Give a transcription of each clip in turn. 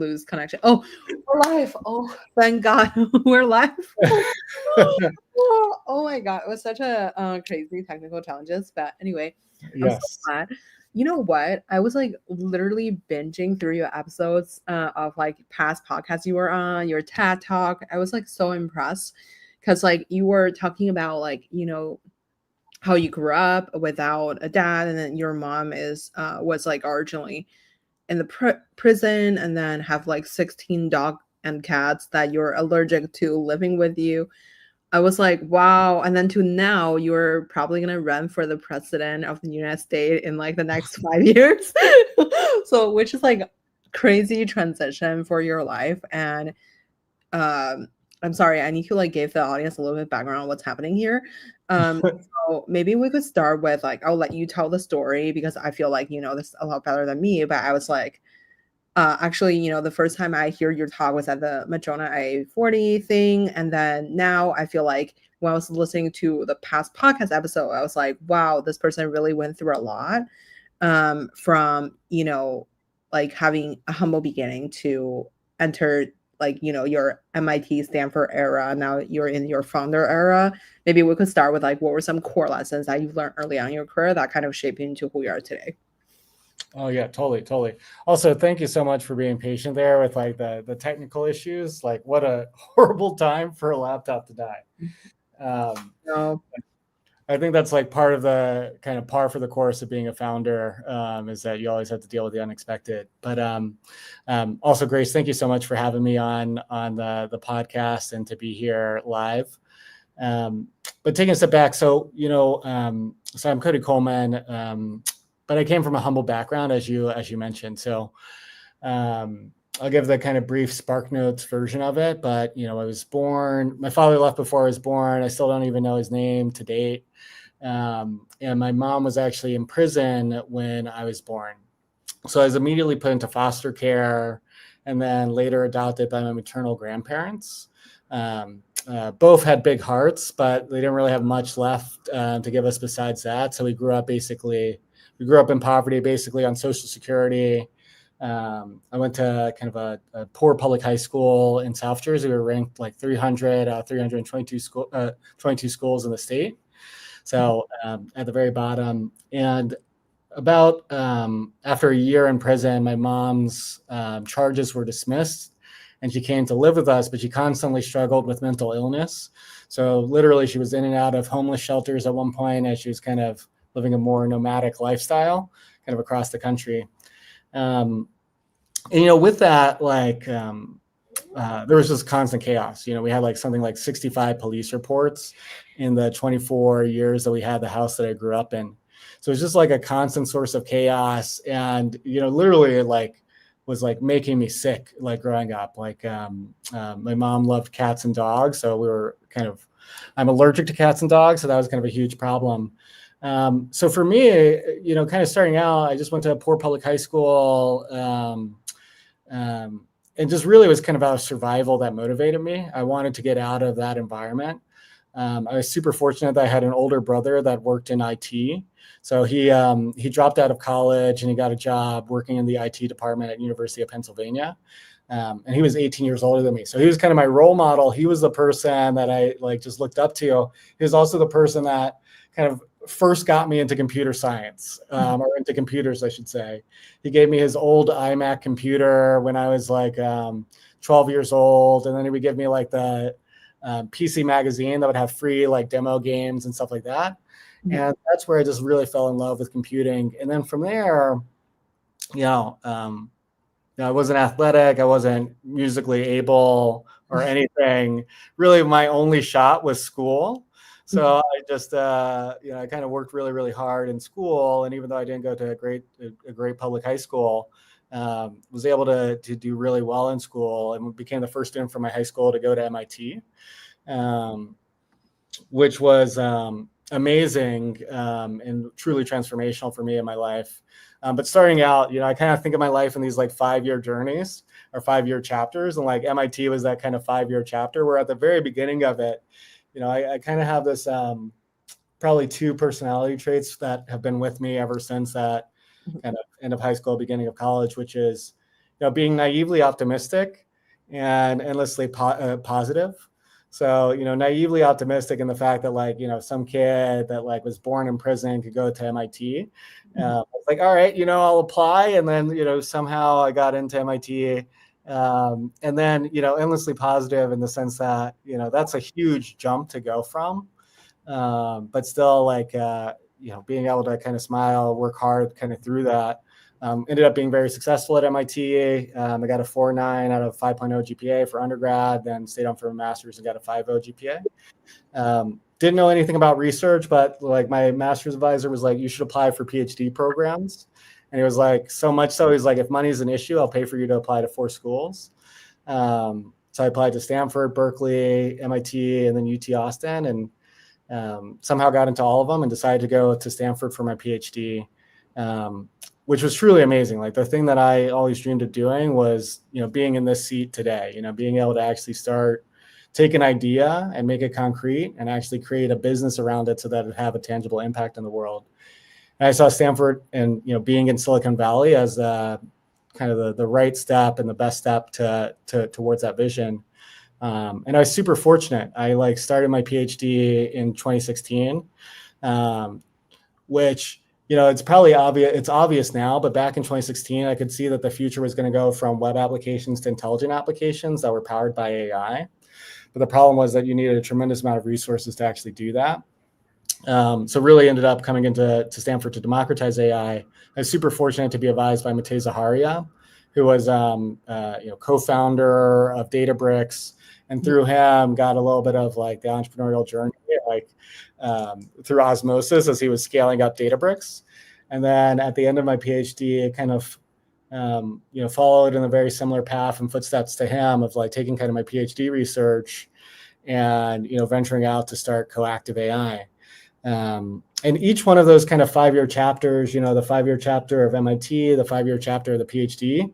lose connection. Oh, we're live. Oh, thank God, we're live. Oh my God, it was such a crazy technical challenges. But anyway, I'm so Yes. glad. You know what? I was like literally binging through your episodes of like past podcasts you were on, your TED talk. I was like so impressed because like you were talking about like how you grew up without a dad, and then your mom is was like originally in the prison, and then have like 16 dog and cats that you're allergic to living with you. I was like, wow. And then to now, you're probably going to run for the president of the United States in like the next 5 years. So, which is like crazy transition for your life. And um, I'm sorry, I need to like give the audience a little bit of background on what's happening here. So maybe we could start with like, I'll let you tell the story because I feel like you know this a lot better than me. But I was like, actually, the first time I hear your talk was at the Madrona A40 thing. And then now I feel like when I was listening to the past podcast episode, I was like, wow, this person really went through a lot from, like having a humble beginning to enter like, your MIT Stanford era. Now you're in your founder era. Maybe we could start with like, what were some core lessons that you've learned early on in your career that kind of shaped you into who you are today? Oh yeah, totally. Also, thank you so much for being patient there with like the technical issues. Like, what a horrible time for a laptop to die. No. I think that's like part of the kind of par for the course of being a founder, is that you always have to deal with the unexpected. But also, Grace, thank you so much for having me on the podcast and to be here live. But taking a step back, so so I'm Cody Coleman, but I came from a humble background, as you mentioned. So I'll give the kind of brief Spark Notes version of it. But I was born. My father left before I was born. I still don't even know his name to date. And my mom was actually in prison when I was born. So I was immediately put into foster care, and then later adopted by my maternal grandparents. Both had big hearts, but they didn't really have much left to give us besides that. So we grew up in poverty, basically on Social Security. I went to kind of a poor public high school in South Jersey. We were ranked like 322 schools in the state. So at the very bottom. And about after a year in prison, my mom's charges were dismissed, and she came to live with us, but she constantly struggled with mental illness. So literally she was in and out of homeless shelters at one point as she was kind of living a more nomadic lifestyle kind of across the country. And, with that, like, there was just constant chaos. We had like something like 65 police reports in the 24 years that we had the house that I grew up in. So it's just like a constant source of chaos. And, literally it like was like making me sick, like growing up. Like my mom loved cats and dogs. So I'm allergic to cats and dogs. So that was kind of a huge problem. So for me, kind of starting out, I just went to a poor public high school, and just really was kind of out of survival that motivated me. I wanted to get out of that environment. I was super fortunate that I had an older brother that worked in IT. So he dropped out of college and he got a job working in the IT department at University of Pennsylvania. And he was 18 years older than me. So he was kind of my role model. He was the person that I like just looked up to. He was also the person that kind of first got me into computer science, or into computers, I should say. He gave me his old iMac computer when I was like 12 years old. And then he would give me like the PC magazine that would have free like demo games and stuff like that. And that's where I just really fell in love with computing. And then from there, I wasn't athletic. I wasn't musically able or anything. Really, my only shot was school. So I just, I kind of worked really, really hard in school. And even though I didn't go to a great public high school, was able to do really well in school and became the first student from my high school to go to MIT, which was amazing and truly transformational for me in my life. But starting out, I kind of think of my life in these like 5-year journeys or 5-year chapters. And like MIT was that kind of 5-year chapter where at the very beginning of it, I kind of have this probably 2 personality traits that have been with me ever since that kind of end of high school, beginning of college, which is, being naively optimistic and endlessly positive. So, naively optimistic in the fact that like, some kid that like was born in prison could go to MIT. It's like, all right, I'll apply. And then, somehow I got into MIT. And then, endlessly positive in the sense that, that's a huge jump to go from. But still like, being able to kind of smile, work hard kind of through that. Ended up being very successful at MIT. I got a 4.9 out of 5.0 GPA for undergrad, then stayed on for a master's and got a 5.0 GPA. Didn't know anything about research, but like my master's advisor was like, you should apply for PhD programs. And he was like, so much so, he's like, if money's an issue, I'll pay for you to apply to 4 schools. So I applied to Stanford, Berkeley, MIT, and then UT Austin, and somehow got into all of them and decided to go to Stanford for my PhD. Which was truly amazing. Like the thing that I always dreamed of doing was, being in this seat today, being able to actually take an idea and make it concrete and actually create a business around it so that it would have a tangible impact in the world. And I saw Stanford and, being in Silicon Valley as kind of the right step and the best step towards that vision. And I was super fortunate. I like started my PhD in 2016, which, it's probably obvious. It's obvious now, but back in 2016, I could see that the future was going to go from web applications to intelligent applications that were powered by AI. But the problem was that you needed a tremendous amount of resources to actually do that. So really ended up coming into Stanford to democratize AI. I was super fortunate to be advised by Matej Zaharia, who was co-founder of Databricks, and through him got a little bit of like the entrepreneurial journey, like through osmosis as he was scaling up Databricks. And then at the end of my PhD, it kind of followed in a very similar path and footsteps to him of like taking kind of my PhD research and venturing out to start Coactive AI. And each one of those kind of 5-year chapters, the 5-year chapter of MIT, the 5-year chapter of the PhD,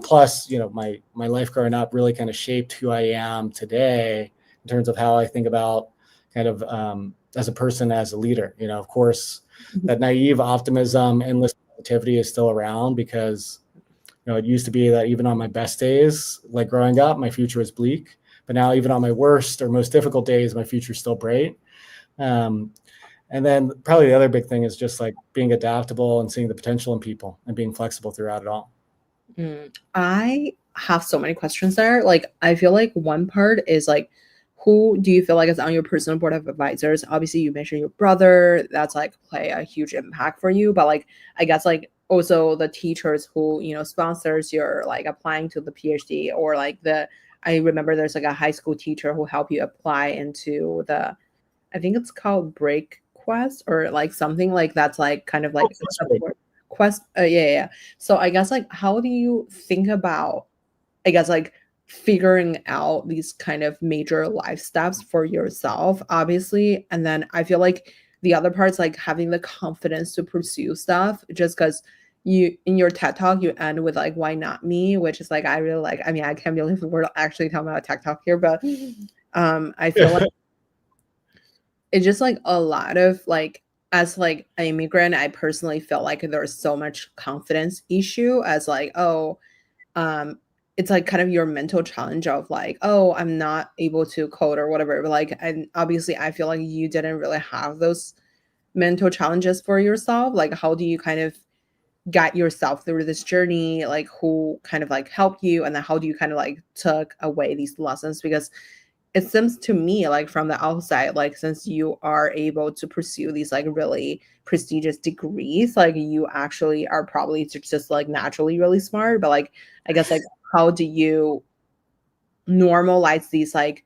plus, my life growing up really kind of shaped who I am today in terms of how I think about kind of as a person, as a leader. Of course, that naive optimism, endless positivity is still around because, it used to be that even on my best days, like growing up, my future was bleak. But now even on my worst or most difficult days, my future is still bright. And then probably the other big thing is just like being adaptable and seeing the potential in people and being flexible throughout it all. I have so many questions there. Like, I feel like one part is like, who do you feel like is on your personal board of advisors? Obviously, you mentioned your brother. That's like play a huge impact for you. But like, I guess like also the teachers who, sponsors your like applying to the PhD, or like I remember there's like a high school teacher who helped you apply into I think it's called Break Quest or like something like that's like kind of like Quest. Yeah. So I guess like, how do you think about, I guess like figuring out these kind of major life steps for yourself, obviously. And then I feel like the other part's like having the confidence to pursue stuff, just because you, in your TED talk, you end with like, why not me? Which is like, I really like, I mean, I can't believe we're actually talking about TED talk here, but I feel like it's just like a lot of like, as like an immigrant, I personally felt like there's so much confidence issue as like, it's like kind of your mental challenge of like, oh, I'm not able to code or whatever. But like, and obviously I feel like you didn't really have those mental challenges for yourself. Like, how do you kind of guide yourself through this journey? Like, who kind of like helped you? And then how do you kind of like took away these lessons? Because it seems to me like from the outside, like since you are able to pursue these like really prestigious degrees, like you actually are probably just like naturally really smart. But like, I guess like, how do you normalize these like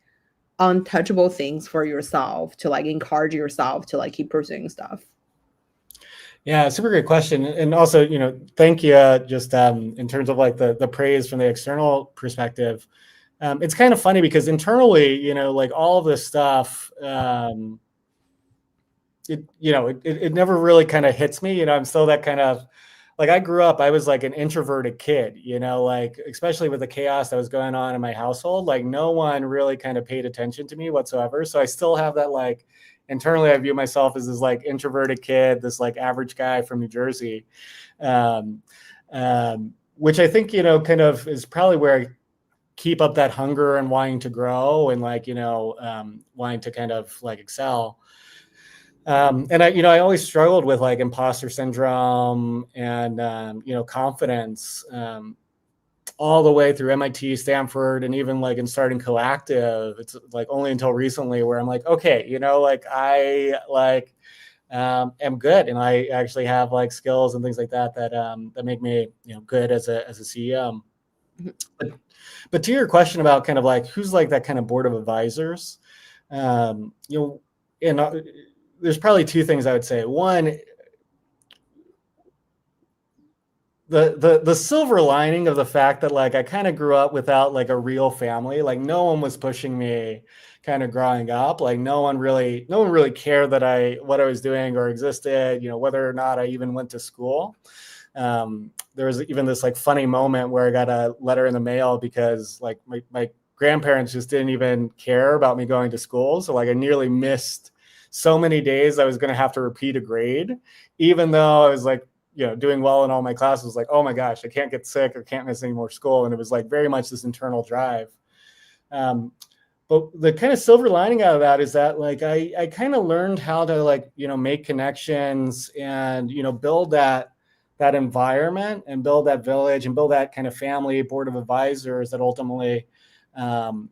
untouchable things for yourself to like encourage yourself to like keep pursuing stuff? Yeah, super great question. And also, thank you just in terms of like the praise from the external perspective. It's kind of funny because internally, like all of this stuff, it never really kind of hits me. I'm still that kind of like, I grew up, I was like an introverted kid, like especially with the chaos that was going on in my household, like no one really kind of paid attention to me whatsoever. So I still have that like internally, I view myself as this like introverted kid, this like average guy from New Jersey. which I think, kind of is probably where I keep up that hunger and wanting to grow and wanting to kind of like excel. And I always struggled with like imposter syndrome and, confidence, all the way through MIT, Stanford, and even like in starting Coactive. It's like only until recently where I'm like, okay, I am good, and I actually have like skills and things like that that make me good as a CEO. But to your question about kind of like who's like that kind of board of advisors, and there's probably two things I would say. One, the silver lining of the fact that like I kind of grew up without like a real family, like no one was pushing me kind of growing up, like no one really cared that what I was doing or existed, whether or not I even went to school. There was even this like funny moment where I got a letter in the mail because like my grandparents just didn't even care about me going to school. So like I nearly missed so many days I was going to have to repeat a grade, even though I was like, doing well in all my classes. Like, oh my gosh, I can't get sick or can't miss any more school. And it was like very much this internal drive. But the kind of silver lining out of that is that like I kind of learned how to like, make connections and, build that environment and build that village and build that kind of family board of advisors that ultimately kind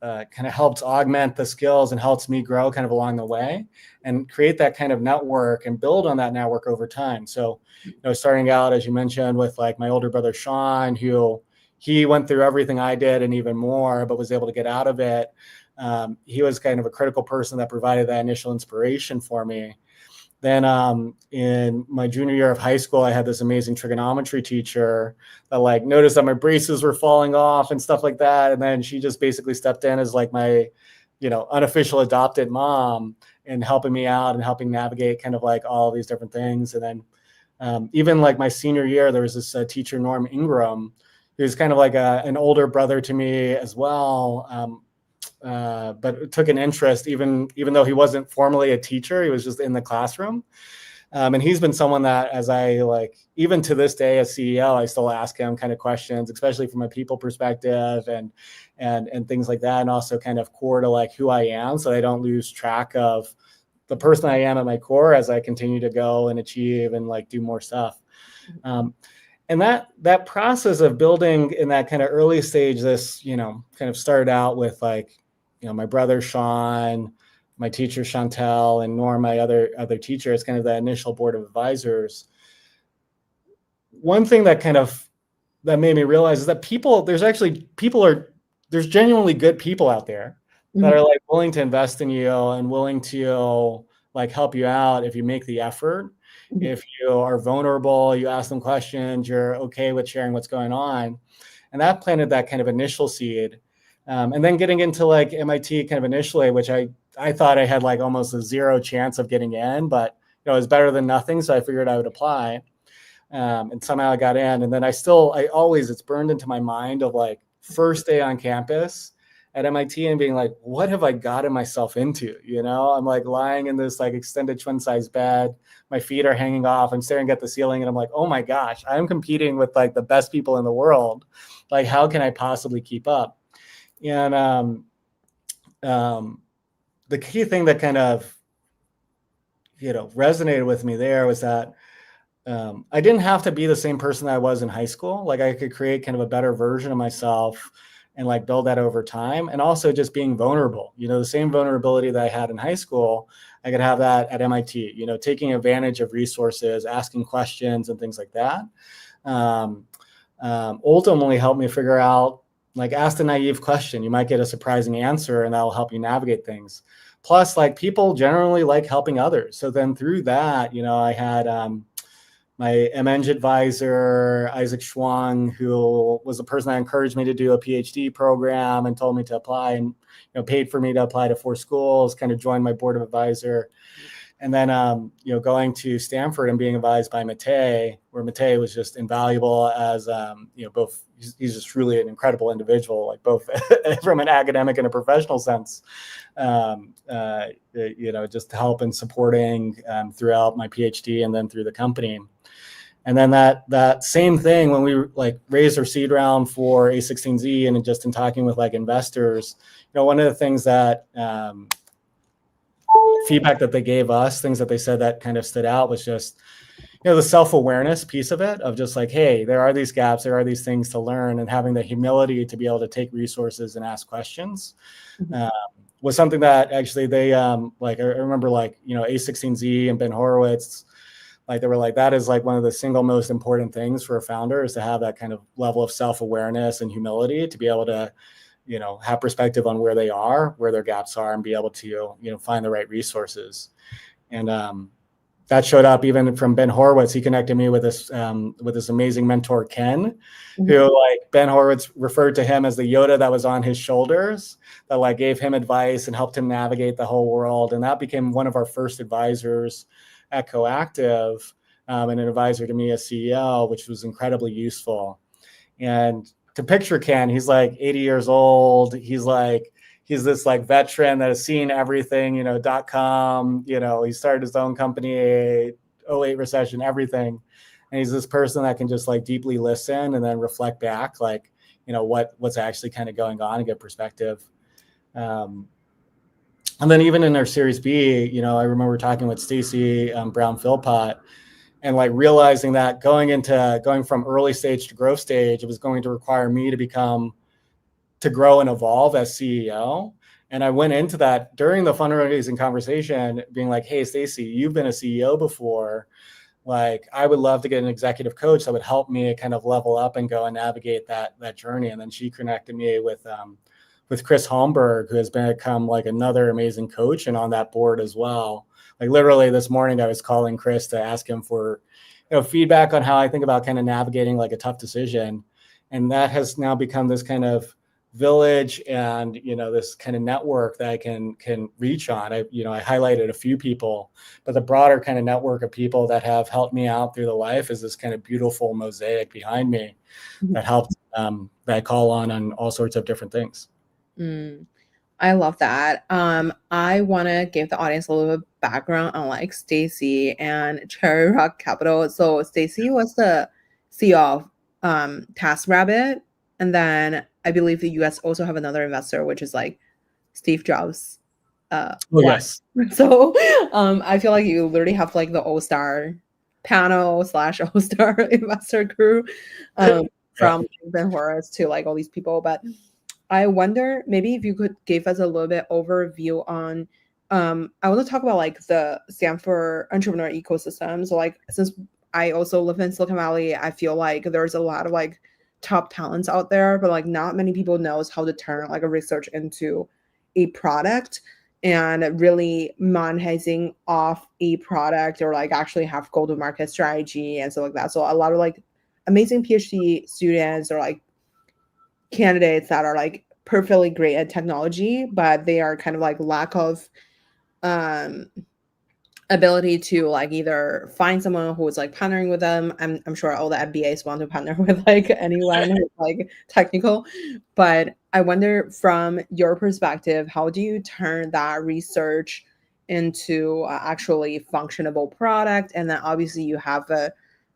of helps augment the skills and helps me grow kind of along the way and create that kind of network and build on that network over time. So, starting out, as you mentioned, with like my older brother, Sean, who he went through everything I did and even more, but was able to get out of it. He was kind of a critical person that provided that initial inspiration for me. Then in my junior year of high school, I had this amazing trigonometry teacher that like noticed that my braces were falling off and stuff like that. And then she just basically stepped in as like my, unofficial adopted mom and helping me out and helping navigate kind of like all these different things. And then even like my senior year, there was this teacher, Norm Ingram, who's kind of like an older brother to me as well. But took an interest, even though he wasn't formally a teacher, he was just in the classroom. And he's been someone that, as I like, even to this day as CEO, I still ask him kind of questions, especially from a people perspective and things like that. And also kind of core to like who I am, so I don't lose track of the person I am at my core as I continue to go and achieve and like do more stuff. And that process of building in that kind of early stage, this, kind of started out with like, my brother, Sean, my teacher, Chantel, and Norm, my other teacher. It's kind of the initial board of advisors. One thing that made me realize is that there's genuinely good people out there that are like willing to invest in you and willing to like help you out if you make the effort. If you are vulnerable, you ask them questions, you're okay with sharing what's going on. And that planted that kind of initial seed. And then getting into like MIT kind of initially, which I thought I had like almost a zero chance of getting in, but it was better than nothing. So I figured I would apply. And somehow I got in. And then it's burned into my mind of like first day on campus at MIT and being like, what have I gotten myself into? I'm like lying in this like extended twin size bed. My feet are hanging off. I'm staring at the ceiling and I'm like, oh my gosh, I'm competing with like the best people in the world. Like, how can I possibly keep up? And the key thing that kind of, resonated with me there was that I didn't have to be the same person that I was in high school. Like I could create kind of a better version of myself and like build that over time. And also just being vulnerable, the same vulnerability that I had in high school, I could have that at MIT, taking advantage of resources, asking questions and things like that. Ultimately helped me figure out, like, ask the naive question. You might get a surprising answer and that'll help you navigate things. Plus, like, people generally like helping others. So then through that, I had my MEng advisor, Isaac Schwang, who was the person that encouraged me to do a PhD program and told me to apply and paid for me to apply to 4 schools, kind of joined my board of advisor. And then, going to Stanford and being advised by Matei, where Matei was just invaluable as, both, he's just truly an incredible individual, like both from an academic and a professional sense, just help in supporting throughout my PhD and then through the company. And then that same thing when we like raised our seed round for A16Z, and just in talking with like investors, one of the things that feedback that they gave us, things that they said that kind of stood out was just, the self-awareness piece of it, of just like, hey, there are these gaps, there are these things to learn, and having the humility to be able to take resources and ask questions was something that actually they like, I remember like, A16Z and Ben Horowitz, like they were like, that is like one of the single most important things for a founder, is to have that kind of level of self-awareness and humility to be able to, have perspective on where they are, where their gaps are, and be able to, find the right resources. And that showed up even from Ben Horowitz. He connected me with this amazing mentor, Ken, who like Ben Horowitz referred to him as the Yoda that was on his shoulders, that like gave him advice and helped him navigate the whole world. And that became one of our first advisors at Coactive, and an advisor to me as CEO, which was incredibly useful. And to picture Ken, he's like 80 years old. He's this like veteran that has seen everything, .com, he started his own company, 08 recession, everything. And he's this person that can just like deeply listen and then reflect back, like, what's actually kind of going on and get perspective. And then even in our Series B, I remember talking with Stacy Brown-Philpott, and like realizing that going from early stage to growth stage, it was going to require me to grow and evolve as CEO. And I went into that during the fundraising conversation being like, hey, Stacy, you've been a CEO before. Like, I would love to get an executive coach that would help me kind of level up and go and navigate that journey. And then she connected me with Chris Holmberg, who has become like another amazing coach and on that board as well. Like literally this morning, I was calling Chris to ask him for, feedback on how I think about kind of navigating like a tough decision. And that has now become this kind of village and, this kind of network that I can reach on. I highlighted a few people, but the broader kind of network of people that have helped me out through the life is this kind of beautiful mosaic behind me that helps, that I call on all sorts of different things. I love that. I want to give the audience a little bit background on like Stacy and Cherry Rock Capital. So Stacy was the CEO of TaskRabbit, and then I believe the US also have another investor, which is like Steve Jobs. Yes. So I feel like you literally have like the all-star panel / all-star investor crew, from Ben Horowitz to like all these people. But I wonder maybe if you could give us a little bit overview on, I want to talk about like the Stanford entrepreneur ecosystem. So like, since I also live in Silicon Valley, I feel like there's a lot of like top talents out there, but like not many people knows how to turn like a research into a product and really monetizing off a product, or like actually have go-to-market strategy and stuff like that. So a lot of like amazing PhD students or like candidates that are like perfectly great at technology, but they are kind of like lack of ability to like either find someone who is like partnering with them. I'm sure all the MBAs want to partner with like anyone who's like technical, but I wonder from your perspective, how do you turn that research into actually functionable product? And then obviously you have a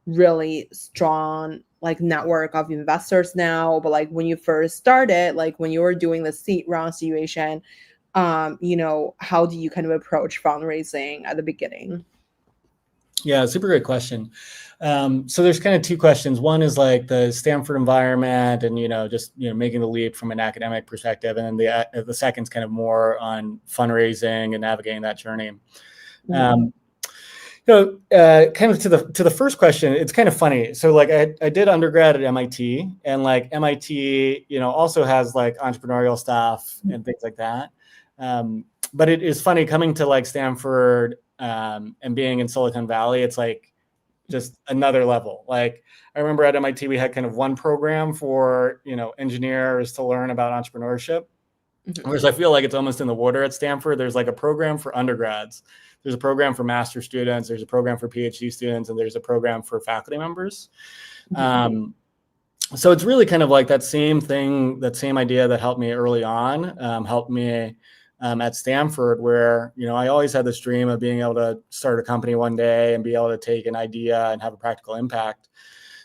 really strong like network of investors now, but like when you first started, like when you were doing the seed round situation, how do you kind of approach fundraising at the beginning? Yeah, super great question. So there's kind of two questions. One is like the Stanford environment and, just, making the leap from an academic perspective. And then the second's kind of more on fundraising and navigating that journey. Kind of to the first question, it's kind of funny. So like I did undergrad at MIT, and like MIT, also has like entrepreneurial stuff and things like that. But it is funny coming to like Stanford, and being in Silicon Valley. It's like just another level. Like I remember at MIT, we had kind of one program for, engineers to learn about entrepreneurship. Whereas I feel like it's almost in the water at Stanford. There's like a program for undergrads. There's a program for master students. There's a program for PhD students, and there's a program for faculty members. So it's really kind of like that same thing, that same idea that helped me early on, helped me at Stanford, where, I always had this dream of being able to start a company one day and be able to take an idea and have a practical impact.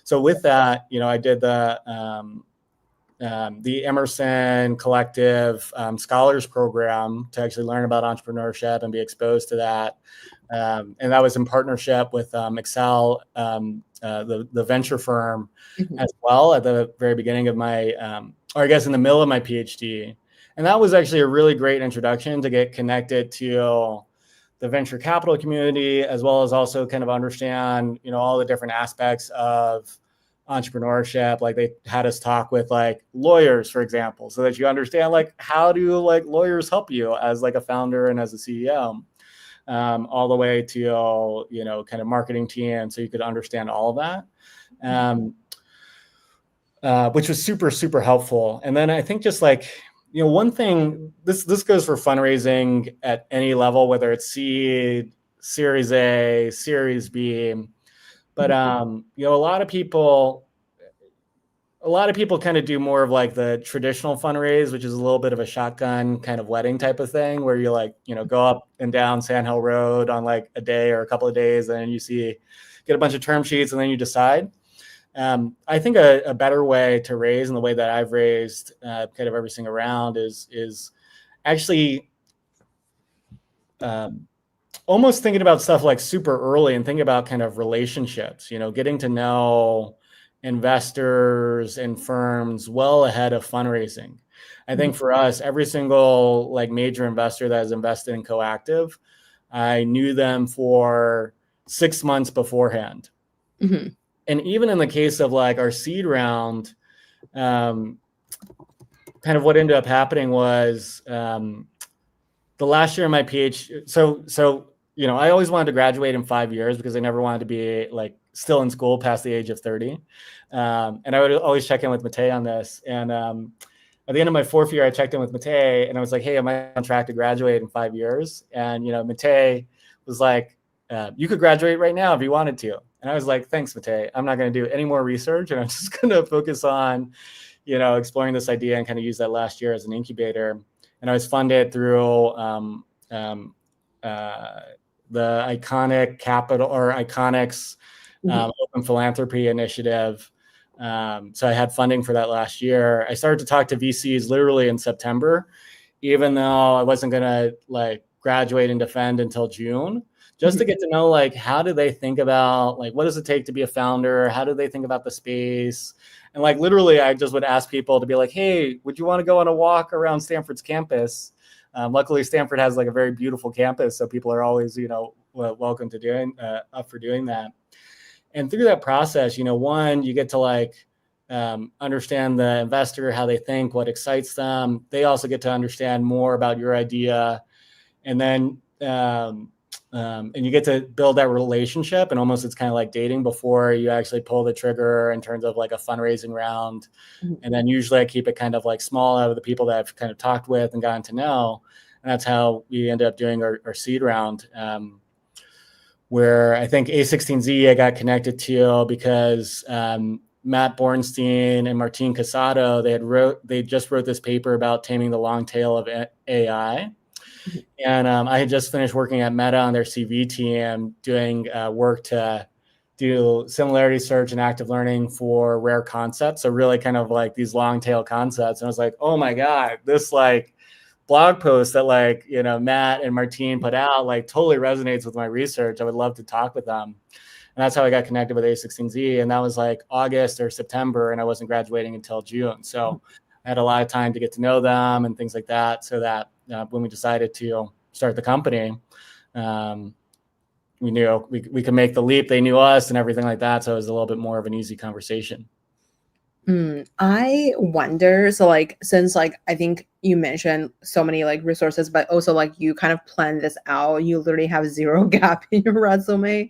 So with that, I did the Emerson Collective Scholars Program to actually learn about entrepreneurship and be exposed to that. And that was in partnership with Excel, the venture firm, as well, at the very beginning of my, or I guess in the middle of my PhD. And that was actually a really great introduction to get connected to the venture capital community, as well as also kind of understand, all the different aspects of entrepreneurship. Like, they had us talk with like lawyers, for example, so that you understand like how do like lawyers help you as like a founder and as a CEO, all the way to kind of marketing team, so you could understand all of that, which was super, super helpful. And then I think just like, one thing, this goes for fundraising at any level, whether it's seed, Series A, Series B. But a lot of people kind of do more of like the traditional fundraise, which is a little bit of a shotgun kind of wedding type of thing, where you like, go up and down Sand Hill Road on like a day or a couple of days, and you get a bunch of term sheets, and then you decide. I think a better way to raise, and the way that I've raised kind of everything around, is actually almost thinking about stuff like super early, and thinking about kind of relationships, getting to know investors and firms well ahead of fundraising. I think for us, every single like major investor that has invested in Coactive, I knew them for 6 months beforehand. And even in the case of like our seed round, kind of what ended up happening was the last year of my PhD. So I always wanted to graduate in 5 years, because I never wanted to be like still in school past the age of 30. And I would always check in with Matei on this. And at the end of my 4th year, I checked in with Matei, and I was like, hey, am I on track to graduate in 5 years? And, Matei was like, you could graduate right now if you wanted to. And I was like, thanks, Matei. I'm not going to do any more research, and I'm just going to focus on, exploring this idea, and kind of use that last year as an incubator. And I was funded through the Iconic Capital, or Iconics Open Philanthropy Initiative. So I had funding for that last year. I started to talk to VCs literally in September, even though I wasn't going to like graduate and defend until June, just to get to know like how do they think about like what does it take to be a founder? How do they think about the space? And like literally, I just would ask people to be like, hey, would you want to go on a walk around Stanford's campus? Luckily, Stanford has like a very beautiful campus, so people are always welcome to doing up for doing that. And through that process, one, you get to like understand the investor, how they think, what excites them. They also get to understand more about your idea, and then and you get to build that relationship. And almost it's kind of like dating before you actually pull the trigger in terms of like a fundraising round. And then usually I keep it kind of like small out of the people that I've kind of talked with and gotten to know. And that's how we ended up doing our seed round. Where I think A16Z I got connected to because Matt Bornstein and Martin Casado, they just wrote this paper about taming the long tail of AI. And I had just finished working at Meta on their CV team, doing work to do similarity search and active learning for rare concepts. So really kind of like these long tail concepts. And I was like, oh my God, this like blog post that like, Matt and Martine put out like totally resonates with my research. I would love to talk with them. And that's how I got connected with A16Z. And that was like August or September, and I wasn't graduating until June. So I had a lot of time to get to know them and things like that, so that when we decided to start the company, we knew we could make the leap. They knew us and everything like that. So it was a little bit more of an easy conversation. I wonder, so like, since like, I think you mentioned so many like resources, but also like you kind of plan this out, you literally have 0 gap in your resume.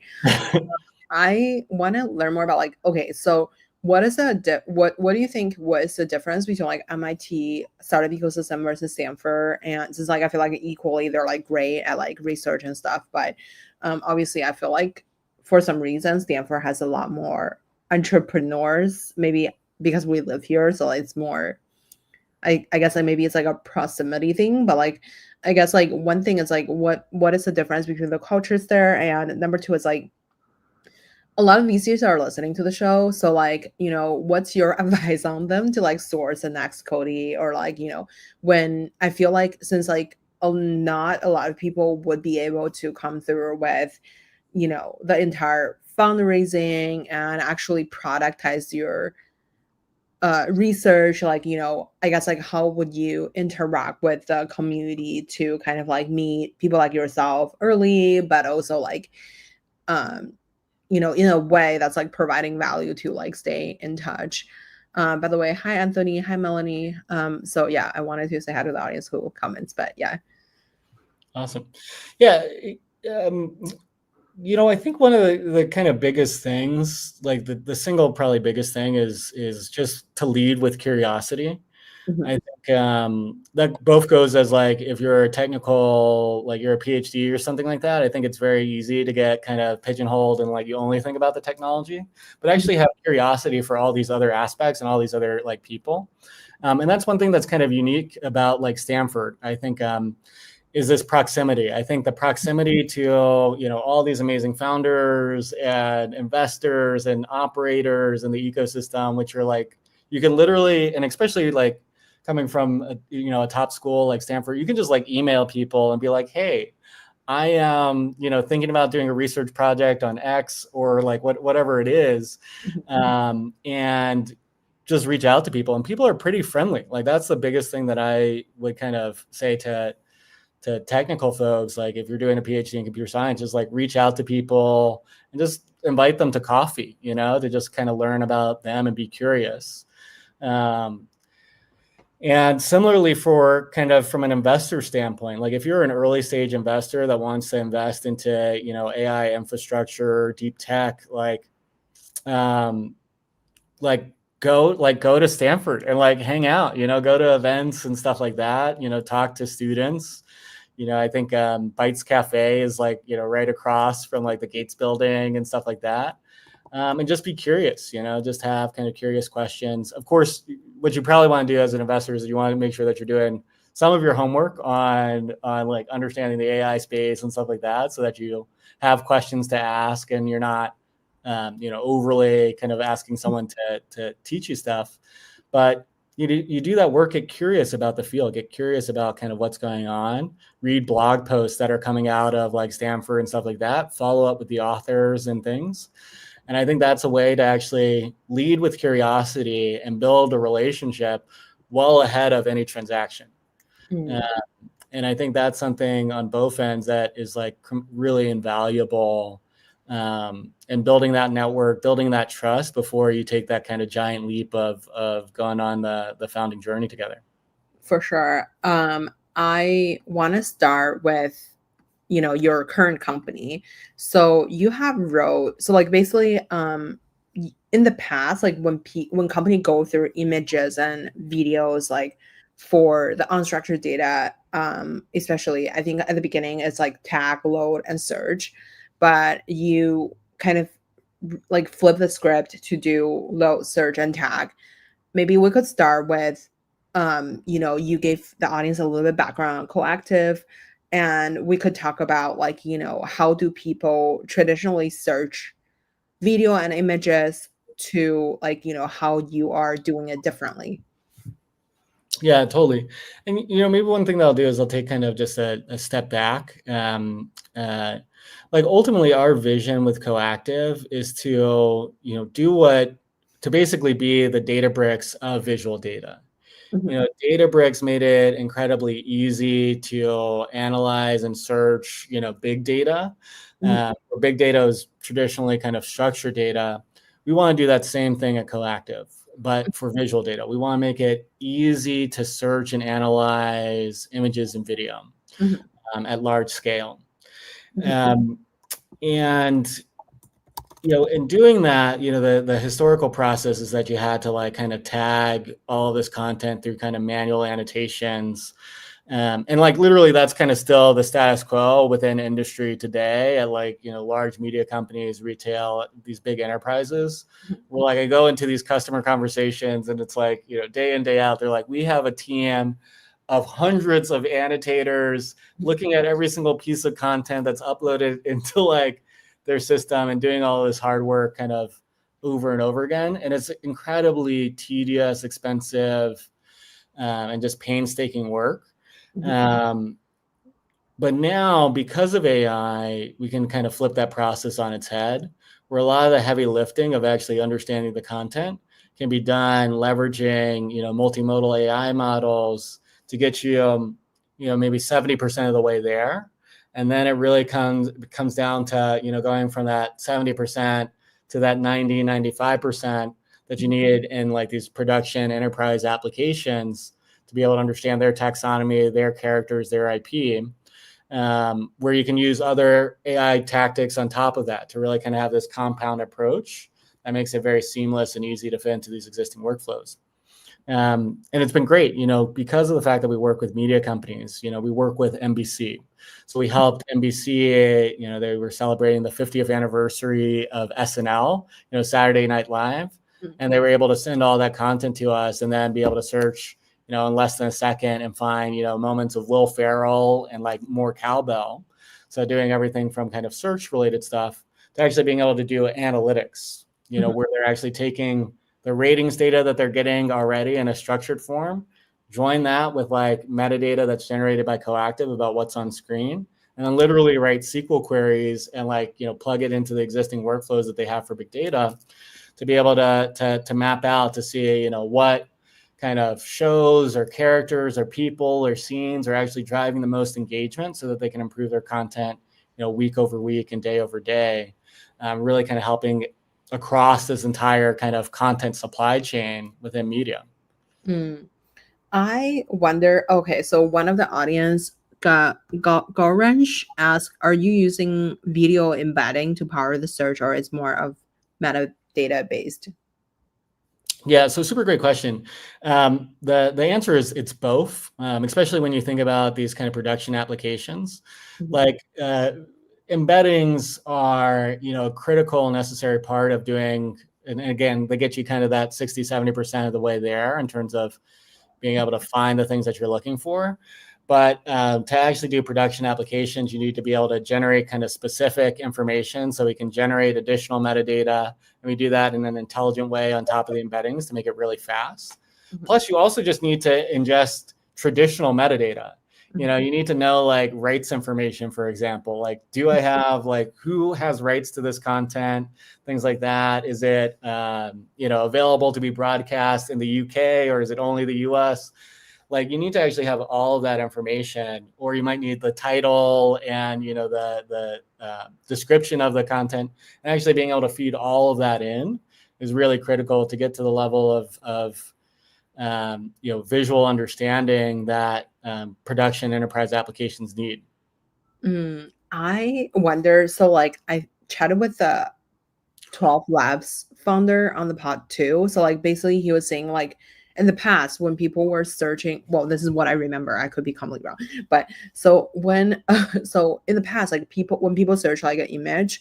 I want to learn more about like, okay, so what is what do you think was the difference between like MIT startup ecosystem versus Stanford? And since like I feel like equally they're like great at like research and stuff, but obviously I feel like for some reason Stanford has a lot more entrepreneurs, maybe because we live here, so it's more I guess like maybe it's like a proximity thing, but like I guess like one thing is like what is the difference between the cultures there, and number two is like a lot of VCs are listening to the show. So like, you know, what's your advice on them to like source the next Cody, or like, you know, when I feel like since like not a lot of people would be able to come through with, you know, the entire fundraising and actually productize your research, like, you know, I guess like how would you interact with the community to kind of like meet people like yourself early, but also like um you know, in a way that's like providing value to like stay in touch. By the way, hi Anthony, hi Melanie. So yeah, I wanted to say hi to the audience who comments, but yeah. Awesome. Yeah. You know, I think one of the kind of biggest things, like the single probably biggest thing is just to lead with curiosity. Mhm. I think that both goes as like if you're a technical, like you're a PhD or something like that. I think it's very easy to get kind of pigeonholed and like you only think about the technology, but actually have curiosity for all these other aspects and all these other like people. And that's one thing that's kind of unique about like Stanford. I think is this proximity. I think the proximity to, you know, all these amazing founders and investors and operators in the ecosystem, which are like, you can literally, and especially like coming from a, you know, a top school like Stanford, you can just like email people and be like, hey, I am, you know, thinking about doing a research project on X or like whatever it is, and just reach out to people. And people are pretty friendly. Like that's the biggest thing that I would kind of say to technical folks. Like if you're doing a PhD in computer science, just like reach out to people and just invite them to coffee, you know, to just kind of learn about them and be curious. And similarly for kind of from an investor standpoint, like if you're an early stage investor that wants to invest into, you know, AI infrastructure, deep tech, like go to Stanford and like hang out, you know, go to events and stuff like that, you know, talk to students. You know, I think Bites Cafe is like, you know, right across from like the Gates building and stuff like that. And just be curious, you know, just have kind of curious questions. Of course, what you probably want to do as an investor is you want to make sure that you're doing some of your homework on like understanding the AI space and stuff like that, so that you have questions to ask and you're not, you know, overly kind of asking someone to teach you stuff. But you do that work, get curious about the field, get curious about kind of what's going on, read blog posts that are coming out of like Stanford and stuff like that, follow up with the authors and things. And I think that's a way to actually lead with curiosity and build a relationship well ahead of any transaction. Mm. And I think that's something on both ends that is like really invaluable, and building that network, building that trust before you take that kind of giant leap of going on the founding journey together. For sure. I want to start with, you know, your current company. So you have wrote, so like basically in the past, like when company go through images and videos, like for the unstructured data, especially I think at the beginning it's like tag, load, and search, but you kind of like flip the script to do load, search, and tag. Maybe we could start with you know, you gave the audience a little bit background on Coactive, and we could talk about like, you know, how do people traditionally search video and images to like, you know, how you are doing it differently. Yeah, totally. And you know, maybe one thing that I'll do is I'll take kind of just a step back. Like ultimately, our vision with Coactive is to, you know, to basically be the Databricks of visual data. You know, Databricks made it incredibly easy to analyze and search, you know, big data. Where big data is traditionally kind of structured data. We want to do that same thing at Coactive, but for visual data. We want to make it easy to search and analyze images and video at large scale. And you know, in doing that, you know, the historical process is that you had to like kind of tag all of this content through kind of manual annotations. And like literally that's kind of still the status quo within industry today at like, large media companies, retail, these big enterprises. Well, like I go into these customer conversations and it's like, day in, day out, they're like, we have a team of hundreds of annotators looking at every single piece of content that's uploaded into like their system and doing all this hard work kind of over and over again. And it's incredibly tedious, expensive, and just painstaking work. But now, because of AI, we can kind of flip that process on its head, where a lot of the heavy lifting of actually understanding the content can be done leveraging, multimodal AI models to get you, maybe 70% of the way there. And then it really comes down to, going from that 70% to that 90, 95% that you need in like these production enterprise applications to be able to understand their taxonomy, their characters, their IP, where you can use other AI tactics on top of that to really kind of have this compound approach that makes it very seamless and easy to fit into these existing workflows. And it's been great, because of the fact that we work with media companies. We work with NBC. So we helped NBC, they were celebrating the 50th anniversary of SNL, Saturday Night Live. And they were able to send all that content to us and then be able to search, in less than a second and find, moments of Will Ferrell and like more cowbell. So doing everything from kind of search related stuff to actually being able to do analytics, where they're actually taking the ratings data that they're getting already in a structured form, join that with like metadata that's generated by Coactive about what's on screen, and then literally write SQL queries and like, plug it into the existing workflows that they have for big data to be able to map out to see, what kind of shows or characters or people or scenes are actually driving the most engagement so that they can improve their content, week over week and day over day, really kind of helping across this entire kind of content supply chain within media. I wonder, okay, so one of the audience, Gorange asked, are you using video embedding to power the search, or it's more of metadata based? Yeah, so super great question. The answer is it's both, especially when you think about these kind of production applications. Like embeddings are, a critical necessary part of doing, and again, they get you kind of that 60, 70% of the way there in terms of being able to find the things that you're looking for. But to actually do production applications, you need to be able to generate kind of specific information so we can generate additional metadata. And we do that in an intelligent way on top of the embeddings to make it really fast. Plus, you also just need to ingest traditional metadata. You need to know like rights information, for example, like, do I have like who has rights to this content, things like that. Is it, available to be broadcast in the UK or is it only the US? Like you need to actually have all of that information, or you might need the title and, the description of the content, and actually being able to feed all of that in is really critical to get to the level of visual understanding that production enterprise applications need. I wonder, so like I chatted with the 12 Labs founder on the pod too. So like basically he was saying like in the past when people were searching, well, this is what I remember, I could be completely wrong, but so when so in the past, like when people search like an image,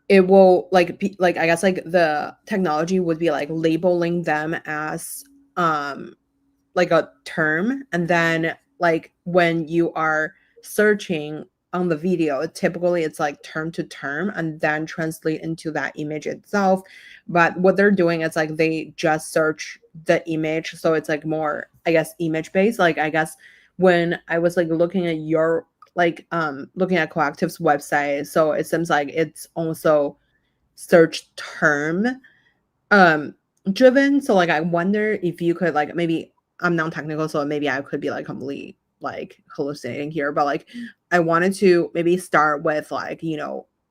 it will like I guess like the technology would be like labeling them as like a term, and then like when you are searching on the video, typically it's like term to term and then translate into that image itself. But what they're doing is like they just search the image, so it's like more, I guess, image based. Like I guess when I was like looking at your looking at Coactive's website, so it seems like it's also search term driven. So like I wonder if you could like, maybe I'm non-technical, so maybe I could be like completely like hallucinating here, but like I wanted to maybe start with like,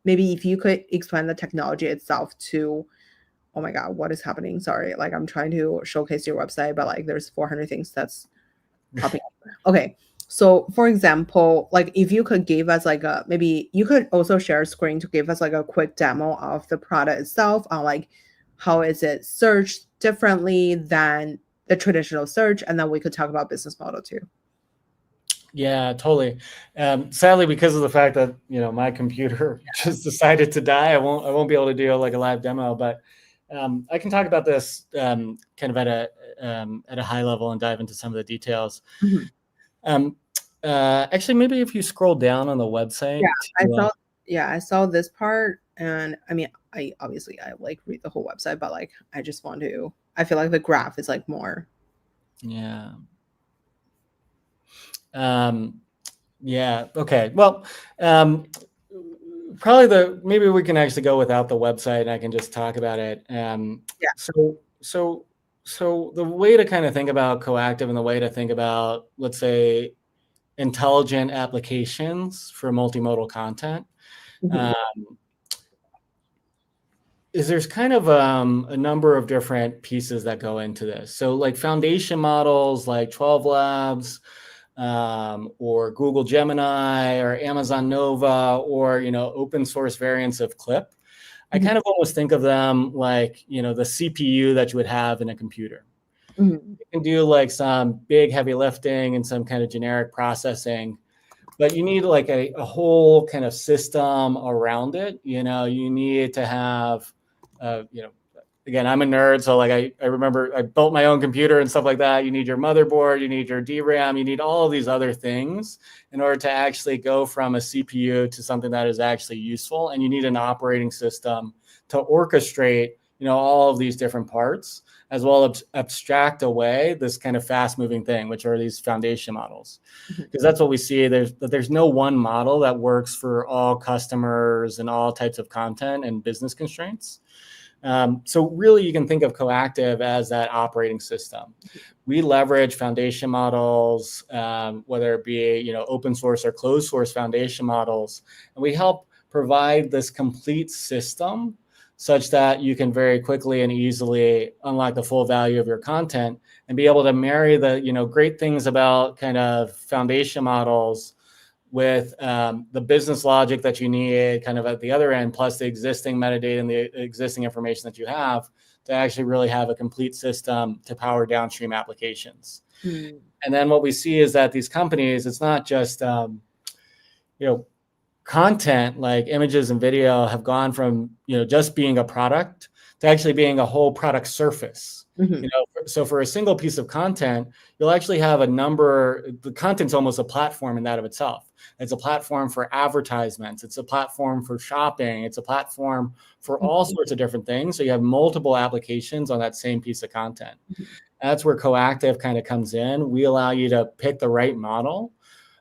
maybe if you could explain the technology itself to, oh my God, what is happening? Sorry. Like I'm trying to showcase your website, but like there's 400 things that's popping up. Okay. So for example, like if you could give us like maybe you could also share a screen to give us like a quick demo of the product itself on like, how is it searched differently than the traditional search, and then we could talk about business model too. Yeah, totally. Sadly, because of the fact that my computer just decided to die, I won't be able to do like a live demo. But I can talk about this kind of at a high level and dive into some of the details. Actually, maybe if you scroll down on the website. I saw this part, and I mean, I like read the whole website, but like I feel like the graph is like more. Yeah. Yeah. Okay. Well, maybe we can actually go without the website and I can just talk about it. So the way to kind of think about Coactive and the way to think about, let's say, intelligent applications for multimodal content, is there's kind of a number of different pieces that go into this. So like foundation models like 12 Labs, or Google Gemini or Amazon Nova, or open source variants of Clip. I kind of almost think of them like the CPU that you would have in a computer. You can do like some big heavy lifting and some kind of generic processing, but you need like a whole kind of system around it. You need to have again, I'm a nerd, so like I remember I built my own computer and stuff like that. You need your motherboard, you need your DRAM, you need all of these other things in order to actually go from a CPU to something that is actually useful. And you need an operating system to orchestrate, all of these different parts, as well as abstract away this kind of fast moving thing, which are these foundation models. Because that's what we see. There's no one model that works for all customers and all types of content and business constraints. So really, you can think of Coactive as that operating system. We leverage foundation models, whether it be open source or closed source foundation models, and we help provide this complete system such that you can very quickly and easily unlock the full value of your content and be able to marry the great things about kind of foundation models with the business logic that you need kind of at the other end, plus the existing metadata and the existing information that you have to actually really have a complete system to power downstream applications. And then what we see is that these companies, it's not just, content like images and video have gone from, just being a product to actually being a whole product surface. So for a single piece of content, you'll actually have the content's almost a platform in that of itself. It's a platform for advertisements. It's a platform for shopping. It's a platform for all sorts of different things. So you have multiple applications on that same piece of content. That's where Coactive kind of comes in. We allow you to pick the right model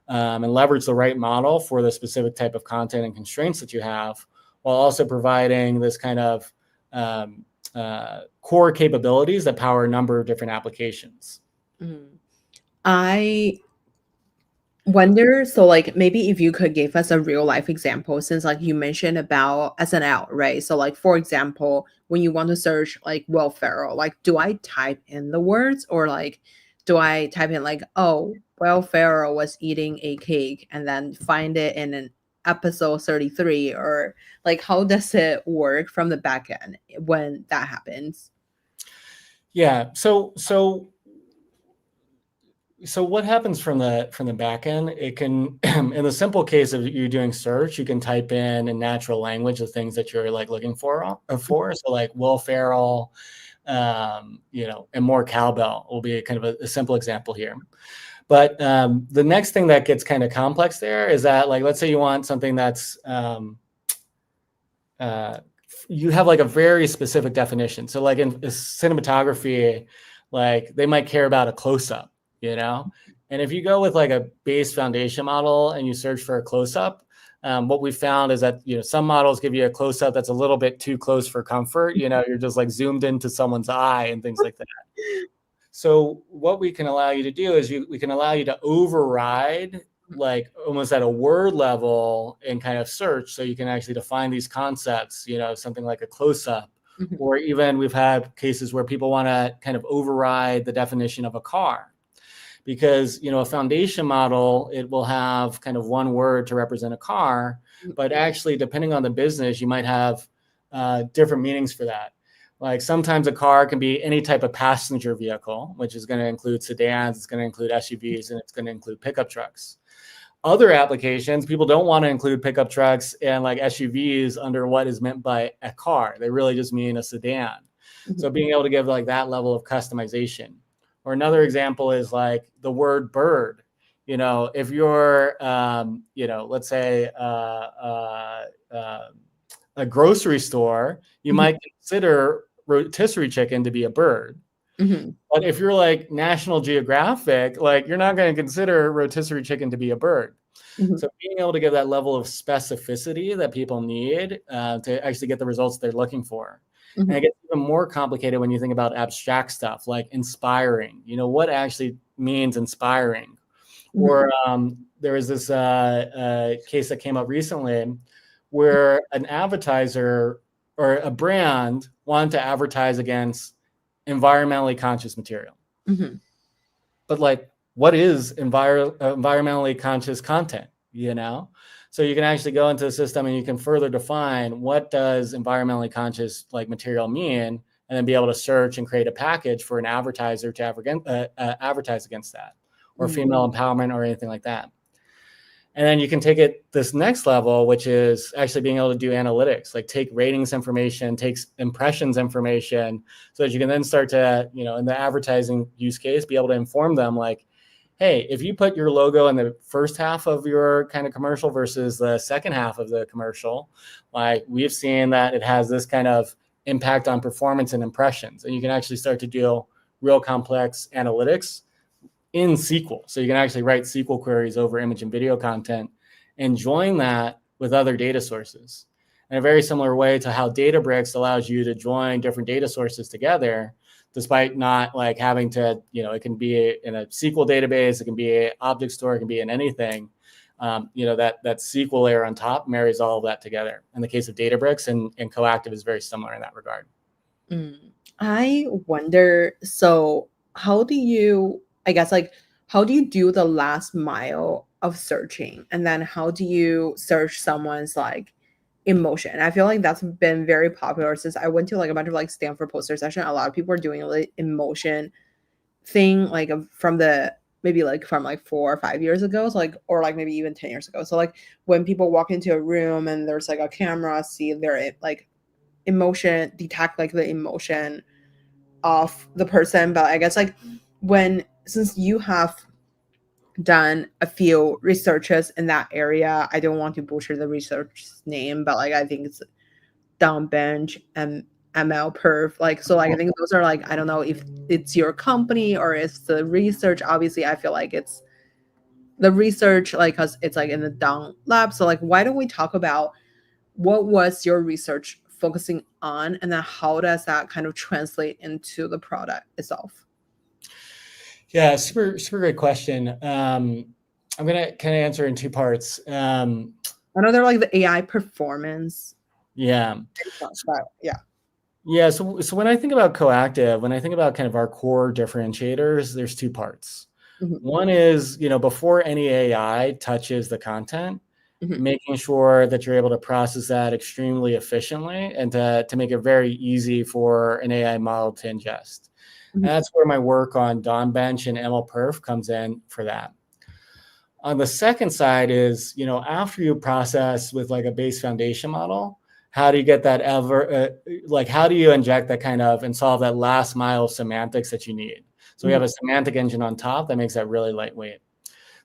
and leverage the right model for the specific type of content and constraints that you have, while also providing this kind of core capabilities that power a number of different applications. I wonder, so like maybe if you could give us a real life example, since like you mentioned about SNL, right? So like, for example, when you want to search like Will Ferrell, like do I type in the words, or like do I type in like, oh, Will Ferrell was eating a cake, and then find it in an episode 33, or like how does it work from the back end when that happens? Yeah. So what happens from the back end? It can, in the simple case of you doing search, you can type in natural language the things that you're like looking for. So like Will Ferrell, and more cowbell will be kind of a simple example here. But the next thing that gets kind of complex there is that, like, let's say you want something that's you have like a very specific definition. So like in cinematography, like they might care about a close-up. And if you go with like a base foundation model and you search for a close-up, what we found is that, some models give you a close-up that's a little bit too close for comfort. You're just like zoomed into someone's eye and things like that. So what we can allow you to do is we can allow you to override like almost at a word level in kind of search. So you can actually define these concepts, something like a close-up. Or even we've had cases where people want to kind of override the definition of a car. Because, a foundation model, it will have kind of one word to represent a car, but actually, depending on the business, you might have different meanings for that. Like sometimes a car can be any type of passenger vehicle, which is going to include sedans, it's going to include SUVs, and it's going to include pickup trucks. Other applications, people don't want to include pickup trucks and like SUVs under what is meant by a car. They really just mean a sedan. So being able to give like that level of customization. Or another example is like the word bird. If you're, let's say a grocery store, you might consider rotisserie chicken to be a bird. But if you're like National Geographic, like you're not going to consider rotisserie chicken to be a bird. So being able to give that level of specificity that people need to actually get the results they're looking for. And it gets even more complicated when you think about abstract stuff like inspiring. What actually means inspiring? Or there was this case that came up recently where an advertiser or a brand wanted to advertise against environmentally conscious material. But like, what is environmentally conscious content? So you can actually go into the system and you can further define what does environmentally conscious like material mean, and then be able to search and create a package for an advertiser to advertise against that, or female empowerment or anything like that. And then you can take it this next level, which is actually being able to do analytics, like take ratings information, takes impressions information, so that you can then start to, in the advertising use case, be able to inform them like, hey, if you put your logo in the first half of your kind of commercial versus the second half of the commercial, like we've seen that it has this kind of impact on performance and impressions. And you can actually start to do real complex analytics in SQL. So you can actually write SQL queries over image and video content and join that with other data sources. In a very similar way to how Databricks allows you to join different data sources together, despite not like having to, it can be in a SQL database, it can be an object store, it can be in anything. That SQL layer on top marries all of that together. In the case of Databricks and Coactive is very similar in that regard. I wonder, so how do you do the last mile of searching? And then how do you search someone's like emotion? I feel like that's been very popular since I went to like a bunch of like Stanford poster session. A lot of people are doing like emotion thing like from 4 or 5 years ago. So like, or like maybe even 10 years ago. So like when people walk into a room and there's like a camera, see their like emotion, detect like the emotion of the person. But I guess like since you have done a few researches in that area, I don't want to butcher the research name, but like I think it's DAWNBench and MLPerf. Like, so like I think those are like, I don't know if it's your company or it's the research. Obviously I feel like it's the research, like, because it's like in the Dawn lab. So like, why don't we talk about what was your research focusing on, and then how does that kind of translate into the product itself? Yeah, super great question. I'm gonna kind of answer in two parts. I know they're like the AI performance. Yeah. Yeah. Yeah. So when I think about Coactive, when I think about kind of our core differentiators, there's two parts. One is, before any AI touches the content, making sure that you're able to process that extremely efficiently and to make it very easy for an AI model to ingest. And that's where my work on DAWNBench and MLPerf comes in for that. On the second side is, after you process with like a base foundation model, how do you get that how do you inject that kind of and solve that last mile of semantics that you need? So we have a semantic engine on top that makes that really lightweight.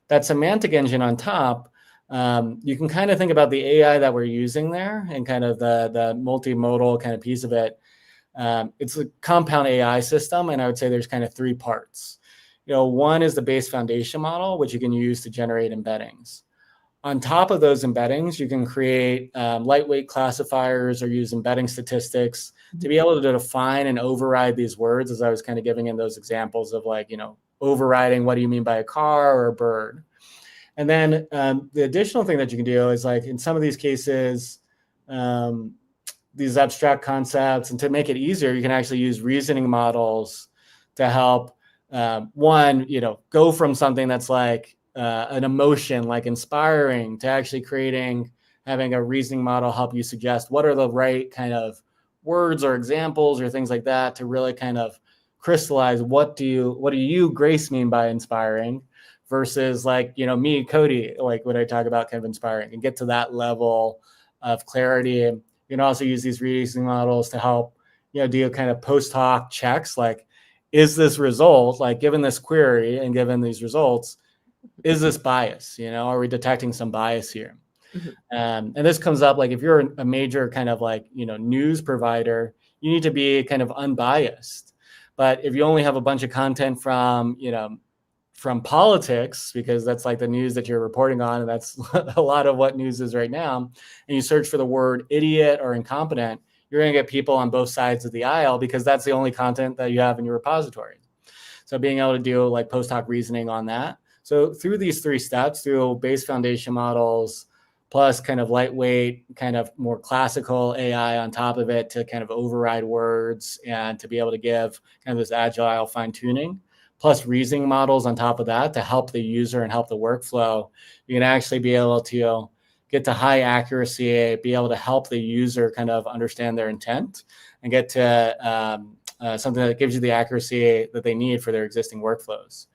That semantic engine on top, you can kind of think about the AI that we're using there and kind of the multimodal kind of piece of it. It's a compound AI system, and I would say there's kind of three parts. One is the base foundation model, which you can use to generate embeddings. On top of those embeddings, you can create lightweight classifiers or use embedding statistics to be able to define and override these words, as I was kind of giving in those examples of like, overriding what do you mean by a car or a bird. And then the additional thing that you can do is like in some of these cases, these abstract concepts, and to make it easier, you can actually use reasoning models to help go from something that's like an emotion, like inspiring, to actually having a reasoning model help you suggest what are the right kind of words or examples or things like that to really kind of crystallize what do you, Grace, mean by inspiring versus like, you know, me, Cody, like when I talk about kind of inspiring, and get to that level of clarity. And you can also use these reasoning models to help, you know, do kind of post hoc checks, like, is this result, like given this query and given these results, is this bias? You know, are we detecting some bias here? Mhm. And this comes up like if you're a major kind of like, you know, news provider, you need to be kind of unbiased. But if you only have a bunch of content from, you know, from politics, because that's like the news that you're reporting on, and that's a lot of what news is right now, and you search for the word idiot or incompetent, you're going to get people on both sides of the aisle because that's the only content that you have in your repository. So being able to do like post hoc reasoning on that. So through these 3 steps, through base foundation models, plus kind of lightweight, kind of more classical AI on top of it to kind of override words and to be able to give kind of this agile fine tuning, plus reasoning models on top of that to help the user and help the workflow, you can actually be able to get to high accuracy, be able to help the user kind of understand their intent and get to something that gives you the accuracy that they need for their existing workflows.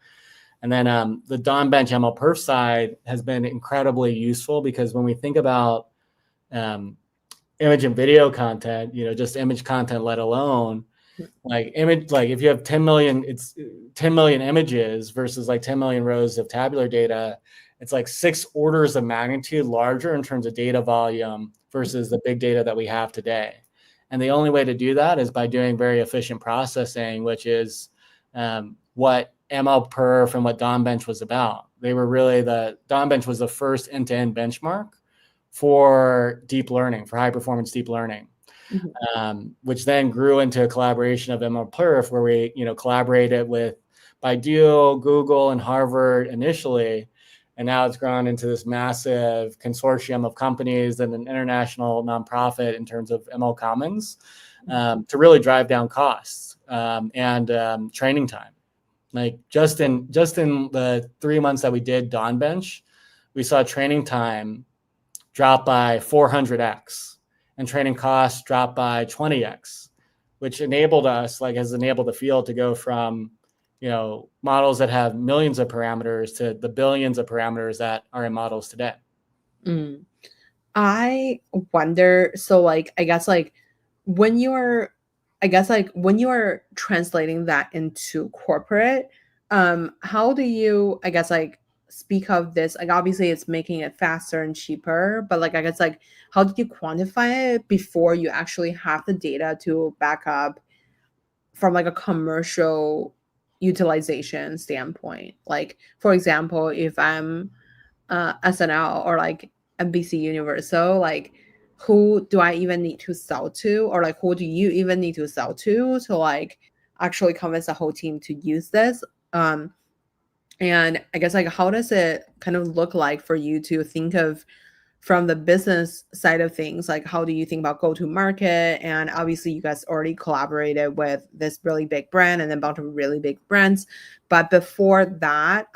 And then the DAWNBench MLPerf side has been incredibly useful because when we think about image and video content, you know, just image content, let alone like image, like if you have 10 million, it's 10 million images versus like 10 million rows of tabular data. It's like 6 orders of magnitude larger in terms of data volume versus the big data that we have today. And the only way to do that is by doing very efficient processing, which is what MLPerf and what DAWNBench was about. They were really DAWNBench was the first end-to-end benchmark for deep learning, for high performance deep learning, which then grew into a collaboration of MLPerf where we, you know, collaborated with Baidu, Google, and Harvard initially. And now it's grown into this massive consortium of companies and an international nonprofit in terms of MLCommons to really drive down costs and training time. Like just in the 3 months that we did DAWNBench, we saw training time drop by 400x and training costs drop by 20x, which enabled us, like has enabled the field to go from, you know, models that have millions of parameters to the billions of parameters that are in models today. I wonder, so like I guess like when you're when you are translating that into corporate, how do you, I guess, like speak of this? Like obviously it's making it faster and cheaper, but like I guess like how did you quantify it before you actually have the data to back up from like a commercial utilization standpoint? Like for example, if I'm SNL or like NBC Universal, like who do I even need to sell to, or like who do you even need to sell to like actually convince the whole team to use this? And I guess like how does it kind of look like for you to think of from the business side of things? Like how do you think about go to market? And obviously you guys already collaborated with this really big brand and then a bunch of really big brands, but before that,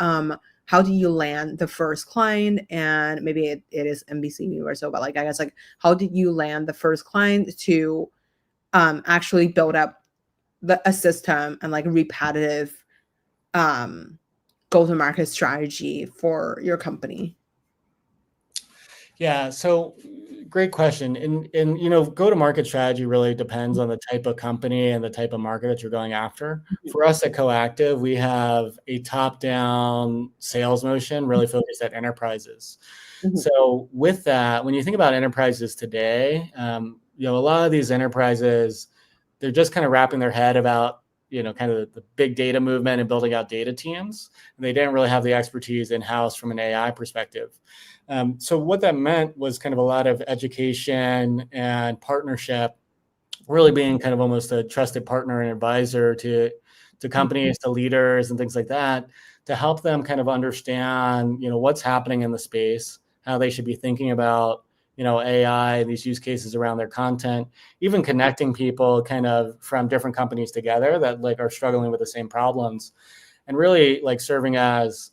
how do you land the first client? And maybe it is NBC Universal, but like I guess like how did you land the first client to actually build up a system and like repetitive go-to-market strategy for your company? Yeah, so great question. And you know, go-to-market strategy really depends on the type of company and the type of market that you're going after. For us at Coactive, we have a top-down sales motion really focused at enterprises. So with that, when you think about enterprises today, you know, a lot of these enterprises, they're just kind of wrapping their head about, you know, kind of the big data movement and building out data teams. And they didn't really have the expertise in-house from an AI perspective. So what that meant was kind of a lot of education and partnership, really being kind of almost a trusted partner and advisor to companies, to leaders and things like that, to help them kind of understand, you know, what's happening in the space, how they should be thinking about, you know, AI, these use cases around their content, even connecting people kind of from different companies together that like are struggling with the same problems, and really like serving as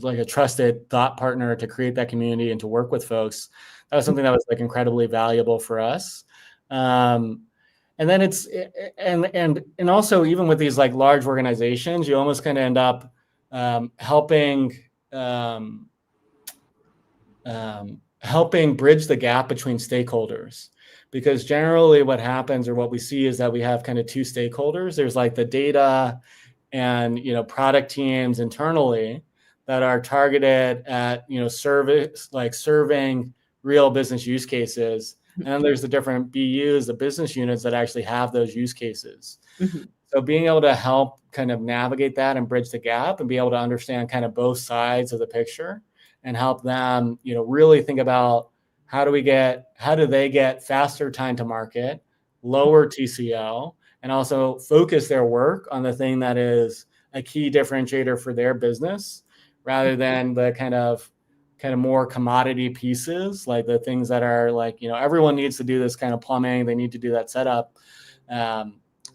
like a trusted thought partner to create that community and to work with folks. That was something that was like incredibly valuable for us. And then and also even with these like large organizations, you almost kind of end up helping bridge the gap between stakeholders. Because generally what happens or what we see is that we have kind of two stakeholders. There's like the data and, product teams internally that are targeted at, service, like serving real business use cases. And then there's the different BUs, the business units that actually have those use cases. Mm-hmm. So being able to help kind of navigate that and bridge the gap and be able to understand kind of both sides of the picture and help them, really think about how do they get faster time to market, lower TCO, and also focus their work on the thing that is a key differentiator for their business rather than the kind of more commodity pieces, like the things that are like, everyone needs to do this kind of plumbing, they need to do that setup. And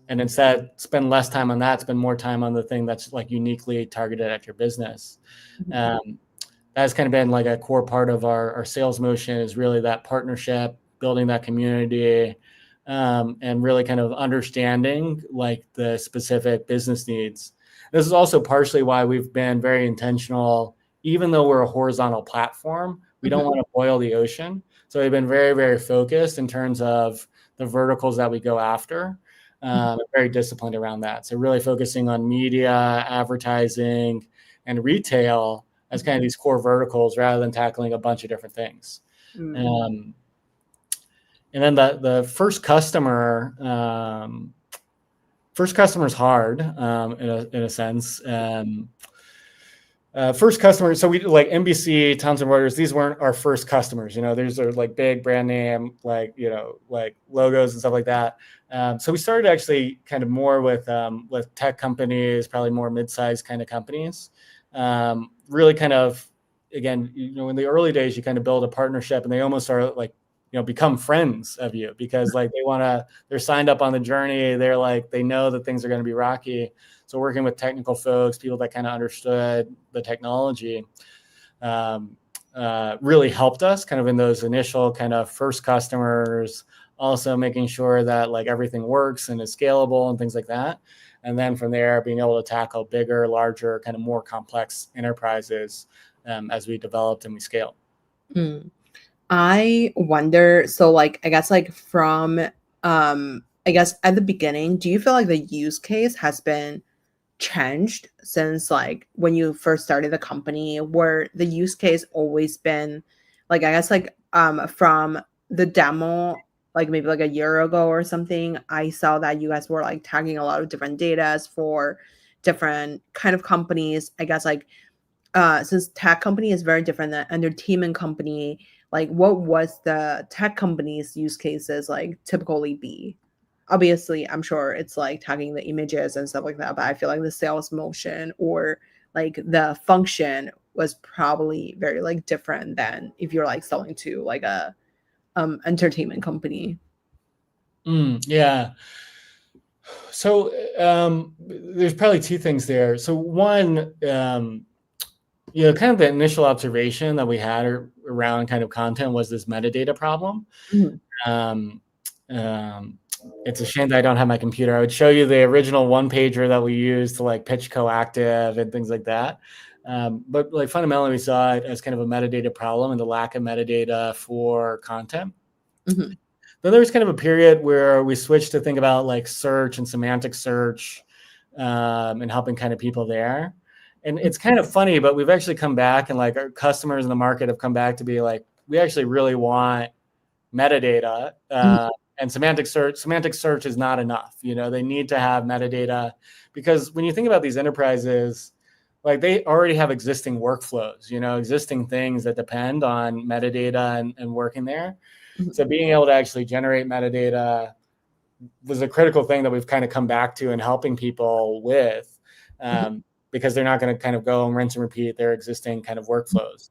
instead spend less time on that, spend more time on the thing that's like uniquely targeted at your business. That's kind of been like a core part of our sales motion, is really that partnership, building that community, and really kind of understanding like the specific business needs. This is also partially why we've been very intentional. Even though we're a horizontal platform, we don't want to boil the ocean. So we've been very, very focused in terms of the verticals that we go after. Very disciplined around that. So really focusing on media, advertising, and retail as kind of these core verticals rather than tackling a bunch of different things. And then the first customer is hard in a sense. First customer, so we like NBC, Thomson Reuters, these weren't our first customers. These are like big brand name, like, like logos and stuff like that. So we started actually kind of more with tech companies, probably more mid-sized kind of companies. Really kind of, again, in the early days, you kind of build a partnership and they almost are like, become friends of you because like they're signed up on the journey. They're like, they know that things are going to be rocky. So working with technical folks, people that kind of understood the technology, really helped us kind of in those initial kind of first customers, also making sure that like everything works and is scalable and things like that. And then from there, being able to tackle bigger, larger, kind of more complex enterprises as we developed and we scaled. I wonder, so like, I guess like from, I guess at the beginning, do you feel like the use case has been changed since like when you first started the company, where the use case always been like, I guess like from the demo, like maybe like a year ago or something, I saw that you guys were like tagging a lot of different data for different kind of companies. I guess like since tech company is very different than entertainment company, like what was the tech company's use cases like typically be? Obviously, I'm sure it's like tagging the images and stuff like that, but I feel like the sales motion or like the function was probably very like different than if you're like selling to like a entertainment company. Yeah. So there's probably two things there. So one, kind of the initial observation that we had around kind of content was this metadata problem. It's a shame that I don't have my computer. I would show you the original one pager that we used to like pitch Coactive and things like that. But like fundamentally, we saw it as kind of a metadata problem and the lack of metadata for content. Then there was kind of a period where we switched to think about like search and semantic search and helping kind of people there. And it's kind of funny, but we've actually come back and like our customers in the market have come back to be like, we actually really want metadata and semantic search is not enough. They need to have metadata because when you think about these enterprises, like they already have existing workflows, existing things that depend on metadata and working there. So being able to actually generate metadata was a critical thing that we've kind of come back to and helping people with because they're not going to kind of go and rinse and repeat their existing kind of workflows.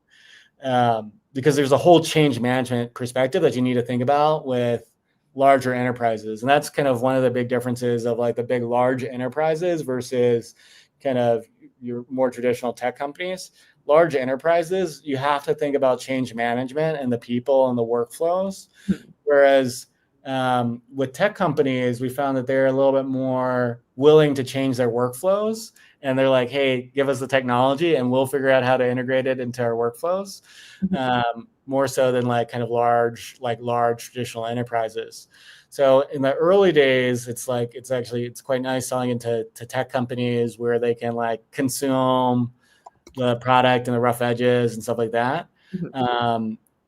Because there's a whole change management perspective that you need to think about with larger enterprises. And that's kind of one of the big differences of like the big, large enterprises versus kind of your more traditional tech companies. Large enterprises, you have to think about change management and the people and the workflows. Whereas with tech companies, we found that they're a little bit more willing to change their workflows. And they're like, hey, give us the technology and we'll figure out how to integrate it into our workflows. More so than like kind of large traditional enterprises. So in the early days, it's quite nice selling into tech companies where they can like consume the product and the rough edges and stuff like that.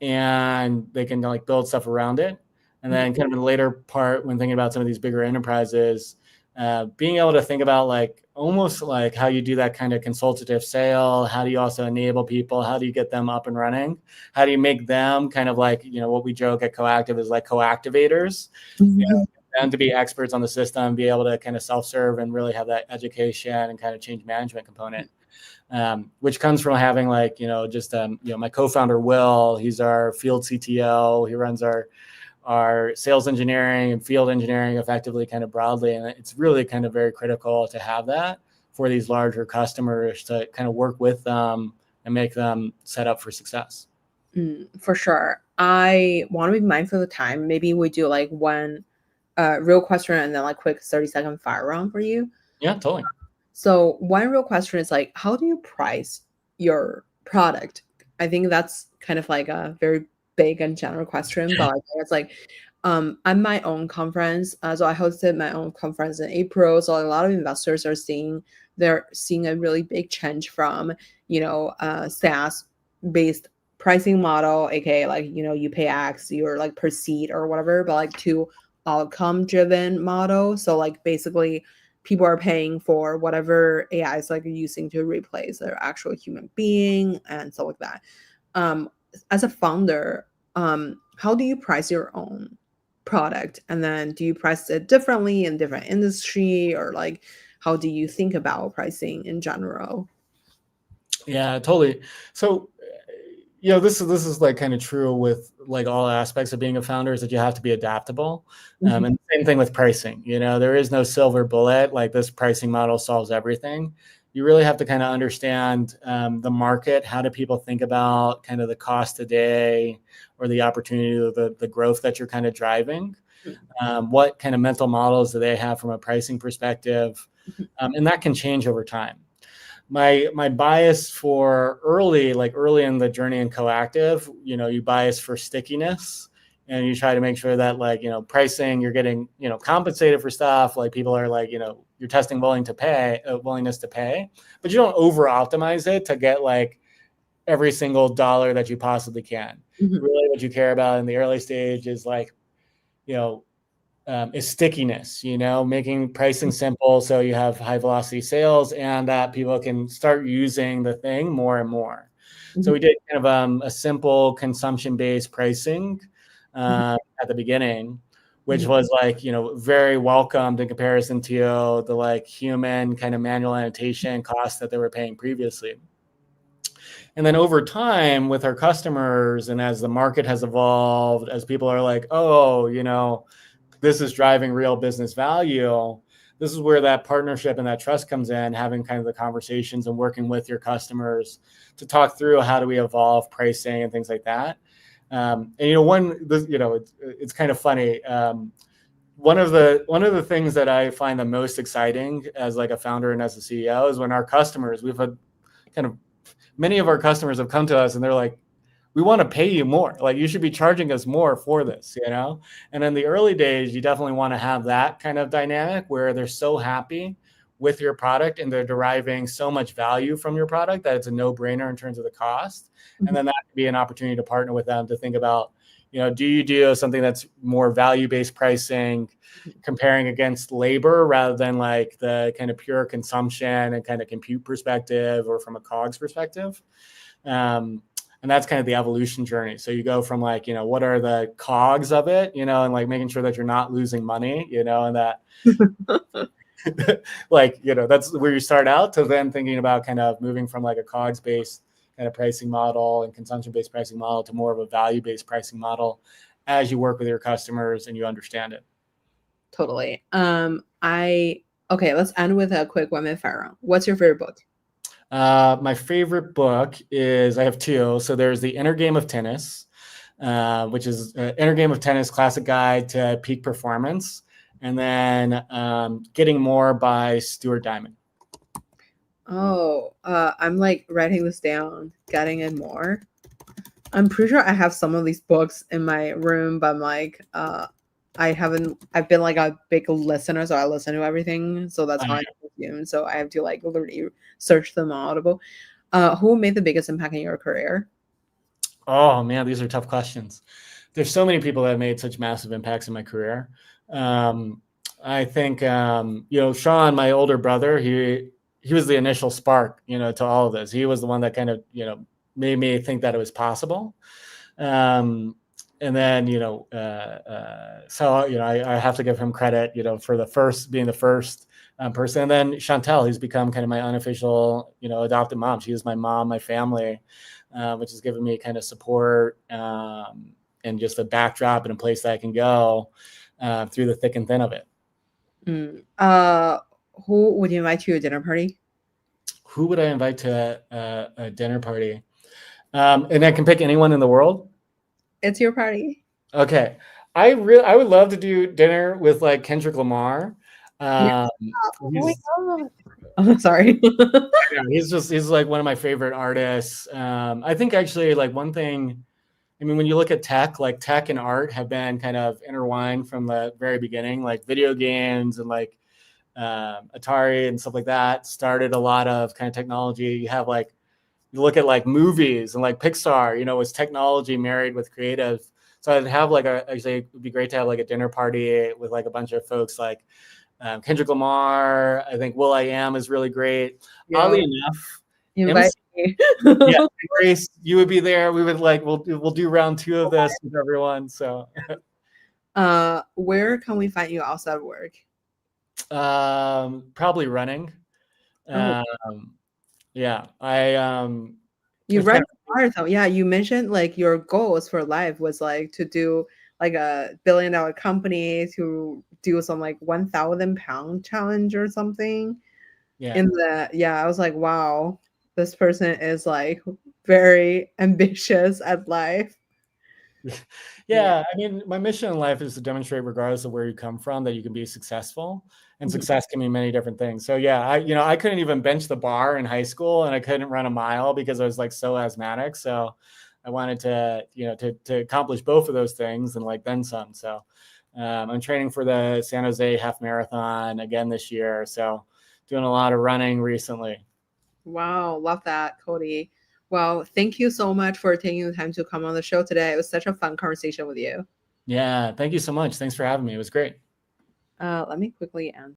And they can like build stuff around it. And then kind of in the later part, when thinking about some of these bigger enterprises, being able to think about like almost like how you do that kind of consultative sale. How do you also enable people? How do you get them up and running? How do you make them kind of like, what we joke at Coactive is like co-activators, them to be experts on the system, be able to kind of self-serve and really have that education and kind of change management component. Which comes from having like, my co-founder, Will, he's our field CTO. He runs our sales engineering and field engineering effectively kind of broadly. And it's really kind of very critical to have that for these larger customers to kind of work with them and make them set up for success. For sure. I want to be mindful of the time. Maybe we do like one real question and then like quick 30-second fire round for you. Yeah, totally. So one real question is like, how do you price your product? I think that's kind of like a very big and general question, but it's like, at my own conference, so I hosted my own conference in April. So a lot of investors are seeing a really big change from, SaaS based pricing model, aka like, you pay X, you're like per seat or whatever, but like to outcome driven model. So like basically people are paying for whatever AI is like using to replace their actual human being and stuff like that. As a founder, how do you price your own product? And then do you price it differently in different industry, or like how do you think about pricing in general? Yeah, totally. So, this is like kind of true with like all aspects of being a founder, is that you have to be adaptable. And the same thing with pricing. There is no silver bullet, like this pricing model solves everything. You really have to kind of understand the market. How do people think about kind of the cost today or the opportunity or the growth that you're kind of driving? What kind of mental models do they have from a pricing perspective? And that can change over time. My bias for early in the journey in Coactive, you bias for stickiness, and you try to make sure that like, pricing, you're getting, compensated for stuff. Like people are like, you're testing willingness to pay, but you don't over optimize it to get like every single dollar that you possibly can. Really what you care about in the early stage is like, is stickiness, making pricing simple so you have high velocity sales and that people can start using the thing more and more. So we did kind of a simple consumption-based pricing at the beginning, which was like, very welcomed in comparison to the like human kind of manual annotation costs that they were paying previously. And then over time with our customers, and as the market has evolved, as people are like, oh, this is driving real business value, this is where that partnership and that trust comes in, having kind of the conversations and working with your customers to talk through how do we evolve pricing and things like that. It's kind of funny. One of the things that I find the most exciting as like a founder and as a CEO is when our customers, we've had kind of many of our customers have come to us and they're like, we want to pay you more. Like you should be charging us more for this, And in the early days, you definitely want to have that kind of dynamic where they're so happy with your product and they're deriving so much value from your product that it's a no-brainer in terms of the cost. And then that could be an opportunity to partner with them to think about, do you do something that's more value-based pricing, comparing against labor rather than like the kind of pure consumption and kind of compute perspective or from a COGS perspective. And that's kind of the evolution journey. So you go from like, what are the COGS of it, and like making sure that you're not losing money, and that like, that's where you start out, to then thinking about kind of moving from like a COGS based kind of pricing model and consumption based pricing model to more of a value based pricing model as you work with your customers and you understand it. Totally. Okay, let's end with a quick 1 minute fire round. What's your favorite book? My favorite book is, I have two. So there's The Inner Game of Tennis which is an inner game of tennis, classic guide to peak performance, and then Getting More by Stuart Diamond. Oh, I'm like writing this down, getting in more. I'm pretty sure I have some of these books in my room, but I'm like, I've been like a big listener, so I listen to everything. So that's how I consume. So I have to like literally search them on Audible. Who made the biggest impact in your career? Oh man, these are tough questions. There's so many people that have made such massive impacts in my career. I think, Sean, my older brother, he was the initial spark, to all of this. He was the one that kind of, made me think that it was possible. And then, I have to give him credit, for being the first person. And then Chantel, who's become kind of my unofficial, adopted mom. She is my mom, my family, which has given me kind of support and just a backdrop and a place that I can go through the thick and thin of it. Who would you invite to your dinner party? Who would I invite to a dinner party? And I can pick anyone in the world? It's your party. Okay. I would love to do dinner with like Kendrick Lamar. Oh my God. Oh, sorry. He's like one of my favorite artists. I think actually like one thing, I mean, when you look at tech, like tech and art have been kind of intertwined from the very beginning, like video games and like Atari and stuff like that started a lot of kind of technology. You have like, you look at like movies and like Pixar, was technology married with creative. So I'd have like actually it would be great to have like a dinner party with like a bunch of folks like Kendrick Lamar. I think will.i.am is really great. Yeah. Oddly enough, invite me. Yeah, Grace, you would be there. We would like we'll do round 2 of this with everyone. So where can we find you outside of work? Probably running. Yeah, you run a marathon. Yeah, you mentioned like your goals for life was like to do like a $1 billion company, to do some like 1,000-pound challenge or something. Yeah. I was like, wow, this person is like very ambitious at life. Yeah, I mean, my mission in life is to demonstrate, regardless of where you come from, that you can be successful, and success can mean many different things. So yeah, I couldn't even bench the bar in high school, and I couldn't run a mile because I was like so asthmatic. So I wanted to, to accomplish both of those things and like then some. So I'm training for the San Jose half marathon again this year. So doing a lot of running recently. Wow, love that, Cody. Well, thank you so much for taking the time to come on the show today. It was such a fun conversation with you. Yeah, thank you so much. Thanks for having me. It was great. Let me quickly end.